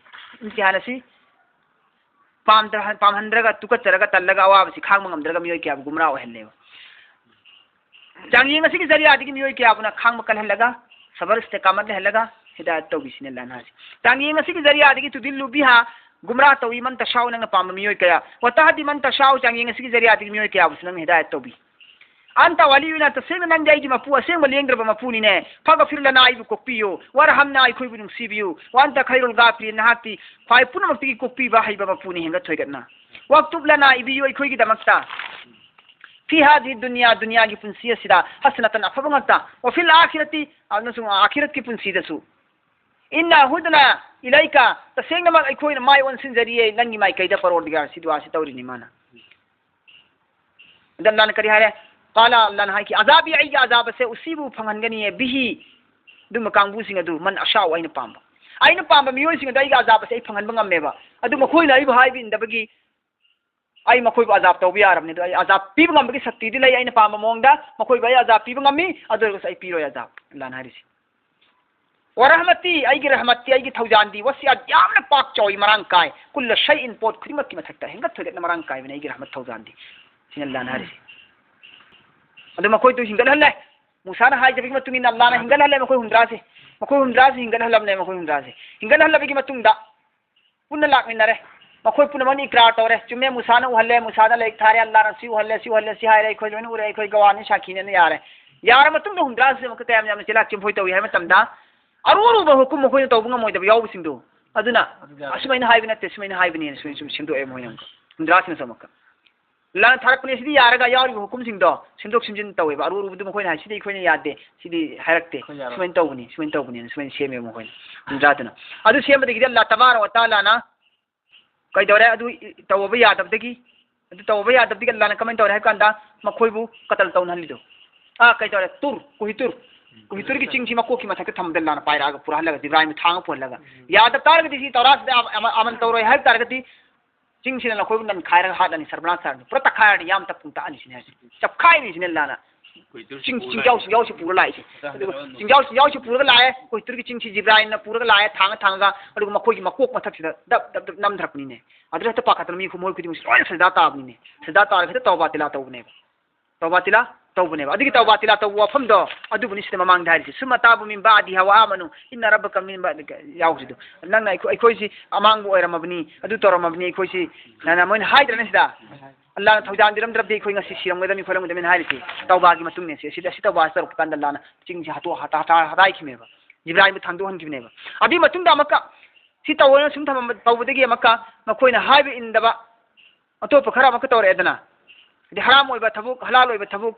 इम्तिहान असि पाम हंद्रगा तुकचरगा तल्लगा अवाबसि खांग मंगमद्रगा मियोय कयाबु गुमराह ओहल्ले चांगयेंग असिगी जरिया दगी मियोय कयाबुना खांग कलहलगा सबर इस्तिकामत लहलगा हिदायत तौबिसिने लानासी चांगयेंग असिगी जरिया दगी तुदिल्लु बिहा गुमराह तौई मन तशाउ नंग पाम मियोय कया वताहदी मन तशाउ चांगयेंग असिगी जरिया दगी मियोय कया बुसनंग हिदायत तौबी अंत वलियुना तसेंग नंग जाइगी मपु असेंग लेंग्रब मपुनी ने फगफिर लना आइबु कोक्पियो वरहमना आइखोइबु नुंसिबियु वांत खैरुल गाफिर नहाती फाइ पुनमक्ति कोक्पिबा हाइबा मपुनी हेंगा थोइगतना वक्तुब लना इबियो आइखोइगी दमक्ता फी हादी दुनिया की पुंसी सिदा हसनतन अफबंगता व फिल आखिरती अनसु आखिरत की पुंसी दसु इन्ना हुदना इलाइका तसेंगमा अखोइना माय ओनसिन जरिए नंगी माय कैदा परवरदिगार सिदवा सि तौरिनी माना दल्लान करी हारे काला अल्लाह हाई की अजाबी आई अजाब से उसीबु फंगनगनी बिही दुम कांगबु सिंग अदु मन अशाव आइना पांबा मियोय सिंग दाई अजाब से फंगनबा ngam अदु मखोइना आई हाइबि इंदबगी आई मखोइ अजाब तौबि यारबनि दु आई अजाब पीब ngambagi शक्ति दि लै आइना पांबा मोंगदा मखोइ बाई अजाब पीब ngami अदु आई पीरो अजाब अल्लाह हारिसी वरहमती आई रहमती आई थौजानदी वसिया यामना पाक चौई मरांग काय कुल्ल शैइन पोत खुदिमक की मथक्ता हेंगत थोगत मरांग काय बने आई रहमत थौजानदी sin Allah na hari adu makoi tu hingal halle Musa na hai jabi matungin Allah na hingal halle makoi hundrase hingal halam ne makoi hundrase hingal halle bigi matungda punna lak minare makoi punna mani ikrar tore chumme Musa na uhalle Musa na lek thare Allah na si uhalle si hai rai khoi jone ure khoi gawani shaki ne yare matungda hundrase makoi kayam yam chila chimphoi tawi hai matamda aru ba hukum makoi tawbunga moi da yaw singdu aduna asmaina hai bina te asmaina hai bini singdu e moi nam hundrase na samaka lan tharak pune sidi yaraga yawi hukum singdo sindok simjin tawe ba aru bu makoi na sidi khoi yade sidi hairakte sumen tawbuni sumen seme makoi hundratuna adu seme de Allah tabarak wa taala na kai dore adu tawba yadab degi adu tawba yadab degi Allah na comment dore kanda makoi bu katal tawn halido kai dore tur ki chingchi mako ki mathak tham dalla na paira ga pura laga Ibrahim thang pon laga yadab tar ga disi tawras aman tawroi hai tar ga di chingchi na khoi nan khaira hat ani sarbana sar pura ta khaira yam ta punta ani sin chap khai ni sin lana chingjaw si pura lai chingjaw si pura lai koi tur ki chingchi Ibrahim na pura lai thang ga adu makoi ki makok mathak sida dab nam dhrapni ne adra ta pakat mi khumol ki mus sada ta abni ne sada ta ga tawba tila tawbne adigi tawba tila tawwa famdo adu buni sima mang dhari suma tabu min ba'di hawa amanu inna rabbaka min ba'dika yawjidu nang na ikoi si amang bu era mabni adu tora mabni ikoi si na mon haidra ne sida Allah na thawjan diram drab de ikoi ngasi siram ngada ni kholam de men hairi si tawba gi matung ne si sida sita ba sar kan Allah na ching ji hatu hata hatai khimeba Ibrahim thangdu han khimeba abi matung da makka si tawona sum tham tawbudagi makka makoi na haibi indaba ato pakhara makka tawre edana di haram oiba thabuk halal oiba thabuk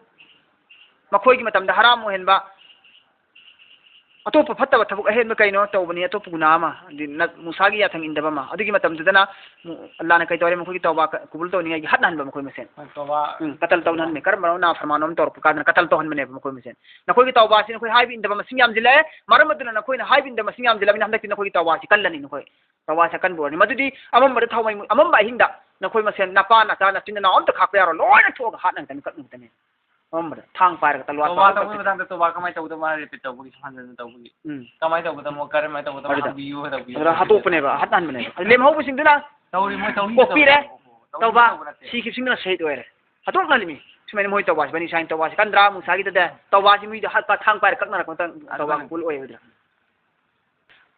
makoi gi matam da haram ohenba atop phattaba thabuk ahen ma kaino tawbani atop guna ma Musa gi yathang indaba ma adigi matam dana Allah na kai tawre makoi gi tawba kubul to ni gi hadnan ba makoi mesen tawba katal tawnan me karma na farmanom tor ka na katal to han me makoi mesen na koi gi tawba sin koi haibi indaba ma singyam jile maramaduna na koi na haibi indaba singyam jile na hamdak na koi gi tawba si kallani koi tawba sa kan borni madudi amam ba thawmai amam ba hinda na koi masen na pa na ta na tinna on ta khak yaro loina thog hatnan kan kat mutane amra thang par ka talwa ta ko madang to ba kamai tawda ma repeat tawbu gi hanjan tawbu gi kamai tawda mo kare mai tawda ma biu ha tawbu ra hatu pne ba hatan bne lem ho busing duna tawri mo tawhi ko pire tawba si ki singna sei doere hatok na limi sumai moi tawba bani sain tawba kan dra mu sagi da tawba si mi da hat pa thang par kak na ko ta tawba kul oi da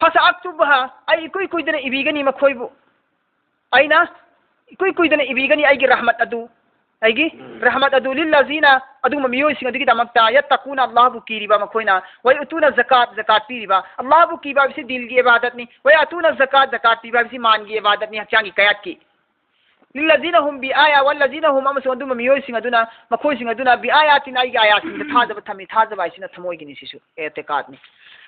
fasa aktubha ai koi dana ibigani ma khoi bu aina koi dana ibigani ai gi rahmat adu aigi rahmat adu lil lazina adu mamiyo sing adu damakta yattaquna Allah bu kiriba makoina wa yutuna zakat piriba Allah bu kiba bisi dil ki ibadat ni wa yatuna zakat piriba bisi man ki ibadat ni hakchangi kayat ki lil lazina hum bi aya wal lazina hum amsu adu mamiyo sing aduna makoi sing aduna bi ayatin ai ayatin thada thami thada bai sina thamoi gi ni sisu etiqad ni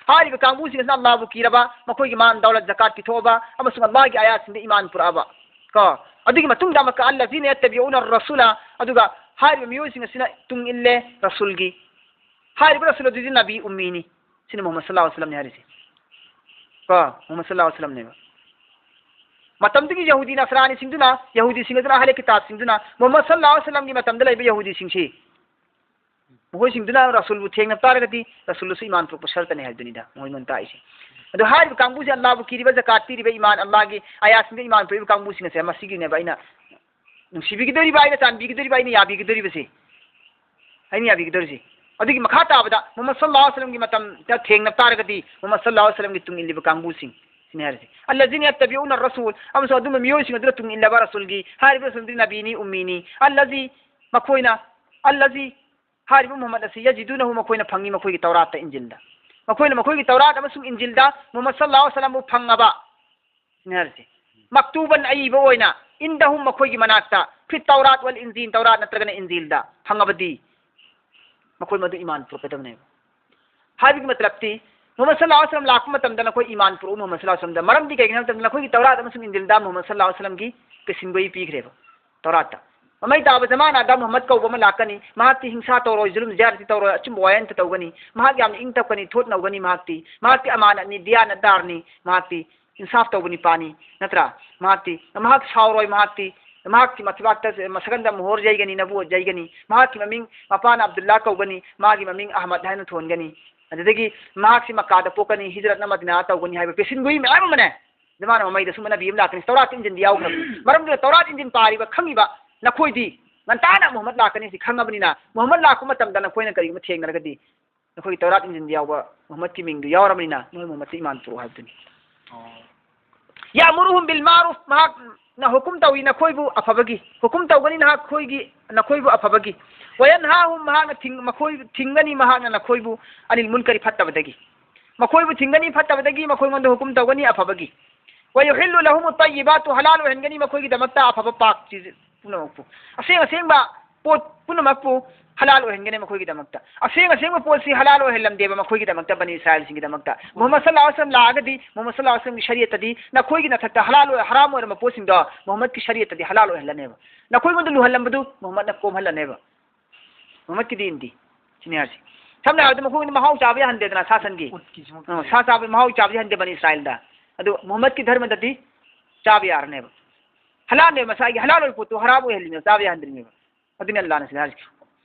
hari ka kamu sing Allah bu kiraba makoi gi man daulat zakat ki thoba amsu Allah gi ayatin de iman puraba ka adigi matung da maka allazina yattabi'una ar-rasula aduga hari miyusing sina tung ille rasul gi hari rasul di nabi ummini sina Muhammad sallallahu alaihi wasallam ne hari si ka Muhammad sallallahu alaihi wasallam ne matam digi yahudi nasrani singduna yahudi singduna ahli kitab singduna Muhammad sallallahu alaihi wasallam gi matam dalai yahudi singsi mohoi singduna rasul bu theng na taragati rasul su iman pro sharta ne haduni da mohoi man ta isi ado hari kambu si Allah bu kiriba zakat piriba iman Allah gi ayat sing iman pro kambu sing se masigi ne baina nungsibi gi dori baina tanbi gi dori baina yabi gi dori base aini yabi gi dori si adigi makha ta bada Muhammad sallallahu alaihi wasallam gi matam ta theng na taragati Muhammad sallallahu alaihi wasallam gi tung illi kambu sing sinarisi allazina yattabi'una ar-rasul am so dum miyo sing tung illa rasul gi hari rasul nabini ummini allazi makoina allazi hari Muhammad asi yajidunahu makoina phangi makoi gi tawrat ta injil da makoi gi tawrat amasung injil da Muhammad sallallahu alaihi wasallam phangaba sinarisi maktuban aiba oina indahum makoi gi manakta fi tawrat wal injil tawrat natragana injil da phangabadi makoi madu iman propedam ne hari gi matlab ti Muhammad sallallahu alaihi wasallam lakma tam da koi iman pro Muhammad sallallahu alaihi wasallam da maram di kai tam da koi gi tawrat amasung injil da Muhammad sallallahu alaihi wasallam gi kesingoi pi greba tawrat ta amai ta ba zamana da Muhammad ko ba malakani mahati hingsa tawro zulum jarti tawro achum wayan ta tawgani mahak yam ing tapkani thot nawgani mahati amana ni diana darni mahati insaf tawgani pani natra mahati mahak sauroi mahati mahak ki matibakta masaganda muhor jaigani nabu jaigani mahak ki maming mapana Abdullah kawgani magi maming Ahmad hainu thongani adagi mahak si makada pokani hijrat na Madina tawgani haiba pesin gui me ayma mane zamana mamai da sumana biyam lakani tawrat injin diyaw maram de tawrat injin pari ba khangi ba nakhoi di ngantana Muhammad lakani si khangabnina Muhammad lakuma tamda na koina kari mathengnaragadi nakoi Taurat Injil yawa Muhammad ki mingdu yawramnina noi Muhammad si iman pro habduni ya'muruhum bil ma'ruf mahak na hukum tawi na koibu afabagi hukum tawgani na koigi na koibu afabagi wa yanhahum mahak ting makoi tingani mahak na koibu anil munkari fattabadagi makoibu tingani fattabadagi makoi ngondo hukum tawgani afabagi wa yuhillu lahum at-tayyibatu halalu hengani makoi gi damakta afaba pak chiz punamakpu aseng ba pot punamakpu halalu hengani makoi gi damakta aseng pot si halalu helam deba makoi gi damakta bani Israel singi damakta Muhammad sallallahu alaihi wasallam laagadi Muhammad sallallahu alaihi wasallam ki shariat di na koi gi na thakta halalu haram or mapo sing da Muhammad ki shariat di halalu helaneba na koi ngondo lu halam badu Muhammad na kom helaneba Muhammad ki din di siniyasi samna adu makoi mahau chabe hande na sasan gi sa chabe mahau chabe hande bani Israel da adu Muhammad ki dharma dati chabe arneba halal ne masagi halal putu haram o helni chabe hande ne adin Allah na siniyasi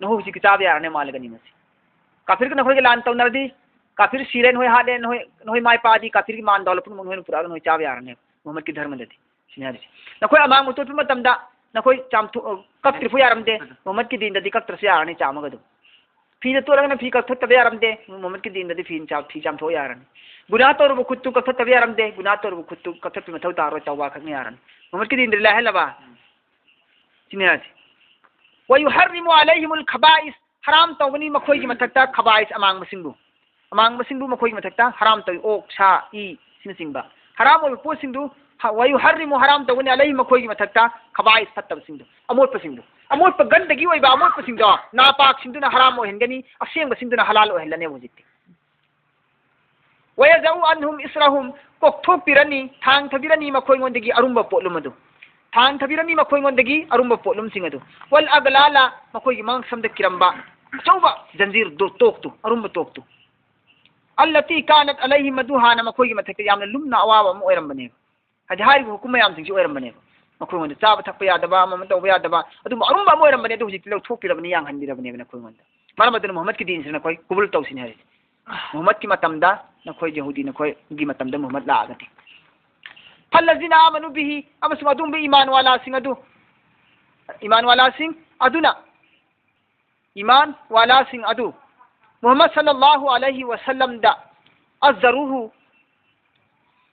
नहो जी किताब यार ने माल गनी में काफिर के नहोय के लान तौ नरदी काफिर siren होय हादे नहोय माय पादी काफिर की मान दौलत मन होय पुरा नहोय चाब यार ने मोहम्मद की धर्म दती सिनारी नखोय अमांग मुतो पे मतमदा नखोय चामथु कत्रिफु यारम दे मोहम्मद की दिन ददी कत्रस यार ने चामगदो फी तो रंग फी कथ तबे आरम दे मोहम्मद की दिन दे फी चाम थो यारन गुना तो रब खुत्तु कथ तबे आरम दे गुना तो रब खुत्तु कथ पे मथौ तारो चौवा खने यारन मोहम्मद की दिन दे ला हलबा सिनेज व युहर्रिमु अलैहिम अल खबाइस हराम तौबनी मखोई की मथक्ता खबाइस अमांग मसिंगबु मखोई की मथक्ता हराम तौ ओक सा ई सिनसिंगबा हराम ओ पोसिंगदु व युहर्रिमु हराम तौबनी अलैहिम मखोई की मथक्ता खबाइस फत्तब सिंगदु अमोट पसिंगदु अमोट गंदगी ओइबा अमोट पसिंगदो नापाक सिंगदुना हराम ओ हेंगनी असेंग सिंगदुना हलाल ओ हेलने होजिति वयजउ अनहुम इसरहुम कोक्थो पिरनी थांग थबिरनी मखोई गोंदगी अरुंबा पोलुमदु थांग थबिरनी मखोई गोंदगी अरुंबा पोलुम सिंगदु वल अगलाला मखोई की मंग समद किरंबा चौबा जंजीर दो तोक्तु अरुंबा तोक्तु अल्लती कानत अलैहि मदुहाना मखोई की मथके यामना लुमना अवाब म ओइरंबने हजारी हुकुम याम सिंग ओइरंबने मखोई गोंद चाब थकप यादबा मम तौब यादबा अदु अरुंबा म ओइरंबने दु हुजिक लौ थोपिरबनी यांग हंदिरबने नखोई गोंद मरमदन मोहम्मद की दीन सिना कोई कुबुल तौसिन है मोहम्मद की मतमदा नखोई यहूदी नखोई गी मतमदा मोहम्मद लागति फल्लजीना आमनु बिही अमसु अदुम बे ईमान वाला सिंग अदु मोहम्मद सल्लल्लाहु अलैहि वसल्लम दा अज़रुहु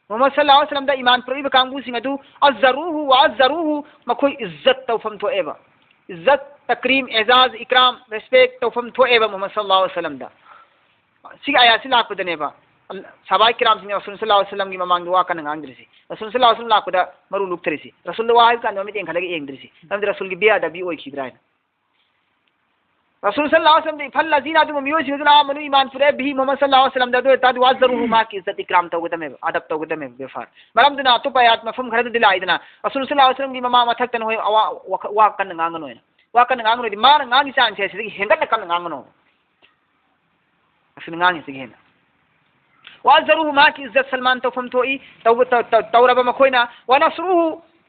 मोहम्मद सल्लल्लाहु अलैहि वसल्लम दा ईमान प्रोइब कांगू सिंग अदु अज़रुहु व अज़रुहु मखोई इज्जत तौफम तो एबा इज्जत तकरीम एजाज इकराम रेस्पेक्ट तौफम तो एबा मोहम्मद सल्लल्लाहु अलैहि वसल्लम दा सिग आयात से लापदनेबा सहाबा किराम सिंग रसूल सल्लल्लाहु अलैहि वसल्लम की ममांग दुआ कन गांद्रिसी रसूल सल्लल्लाहु अलैहि वसल्लम लापदा मरु लुक्तरिसी रसूल वाह का नमित एंखलगे एंद्रिसी नम रसूल की बिया दबी ओइ खिद्राय रसूल सल्लल्लाहु अलैहि वसल्लम फल्लजीना तुम मियोसी हुदना मनु ईमान पुरे भी मोहम्मद सल्लल्लाहु अलैहि वसल्लम दो तादु वाजरुहु मा की इज्जत इकराम तौगदमे अदब तौगदमे बेफार मरम दुना तो पयात मफम खरद दिलाइदना रसूल सल्लल्लाहु अलैहि वसल्लम की ममा मथक्तन होय वा कन गांगनो वा कन गांगनो दि मार गांगी चांस है सिदि हेंगत कन गांगनो असन गांगी सिगे हेना वाजरुहु मा की इज्जत सलमान तौफम थोई तौरब मखोइना व नसरुहु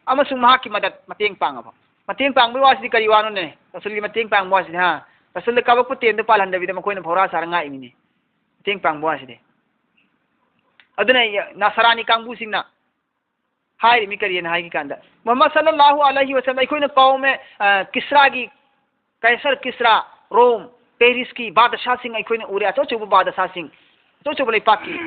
अमसु मा की मदद मतेंग पांगबा मतेंग पांगबो वासि करी वानो ने रसूल की मतेंग पांग वासि हा रसूल का बक तेंद पालन दबि मखोइना भौरा सारंगा इमिने मतेंग पांग वासि दे अदुने नसरानी कांगबु सिंगना हाय मी करियन हाय की कांदा मोहम्मद सल्लल्लाहु अलैहि वसल्लम इकोइना कौम में किसरा की कैसर किसरा रोम पेरिस की बादशाह सिंह इकोइना उरे अचो चुब बादशाह सिंह तो चुब लेपाकी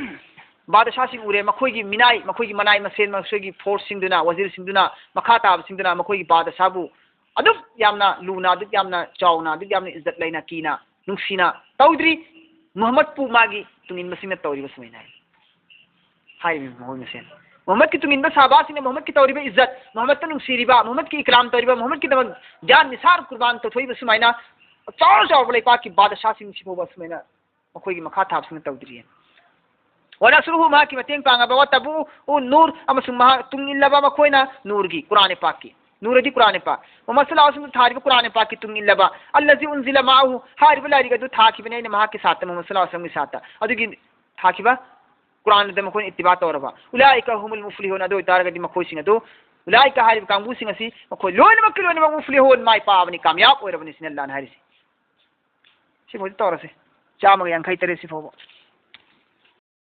बादशाह सिंह उरे मखोई की मनाई मसेन मखोई की फोर्स सिंगदुना वजीर सिंगदुना मखाताब सिंगदुना मखोई की बादशाहबु अदुम यामना लूना अदुम यामना चावना अदुम यामना इज्जत लेना कीना नुंसीना तौद्री मोहम्मद पु मागी तुंगिन मसिंगना तौरिबा सुमैना हाय मोहम्मद मसेन मोहम्मद की तुंगिन साहबास ने मोहम्मद की तौरिबा इज्जत मोहम्मद तनु सीरिबा मोहम्मद की इकराम तौरिबा मोहम्मद की दमन जान निसार कुर्बान तो थोइबा सुमैना चाव चाव लेपा की बादशाह सिंह सिबोबा सुमैना मखोई की मखा थाब सिंह तौद्री वनसरुहु मा की मतेंग पांगबा वतबु उ नूर अमसुम महा तुंगिन लबा मखोइना नूर की कुरान पाक की नूर दी कुरान पाक मोहम्मद सल्लल्लाहु अलैहि वसल्लम थारिब कुरान पाक की तुंगिन लबा अल्लजी उनजिला माहु हारिब लारिगा दु थाकिबने ने महा के साथ मोहम्मद सल्लल्लाहु अलैहि वसल्लम के साथ अदुगी थाकिबा कुरान दे मखोइन इत्तिबा तौरबा उलाइका हुमुल मुफ्लिहून अदु तारगा दी मखोइ सिंग अदु उलाइका हारिब कांगबु सिंग असि मखोइ लोइन मक्की लोइन मुफ्लिहून माय पावनी कामयाब ओरबनि सिन अल्लाह ने हारिसी सिफाꯎꯗꯤ ꯇꯧꯔꯁꯦ 153 ꯁꯤꯐꯥꯎꯕ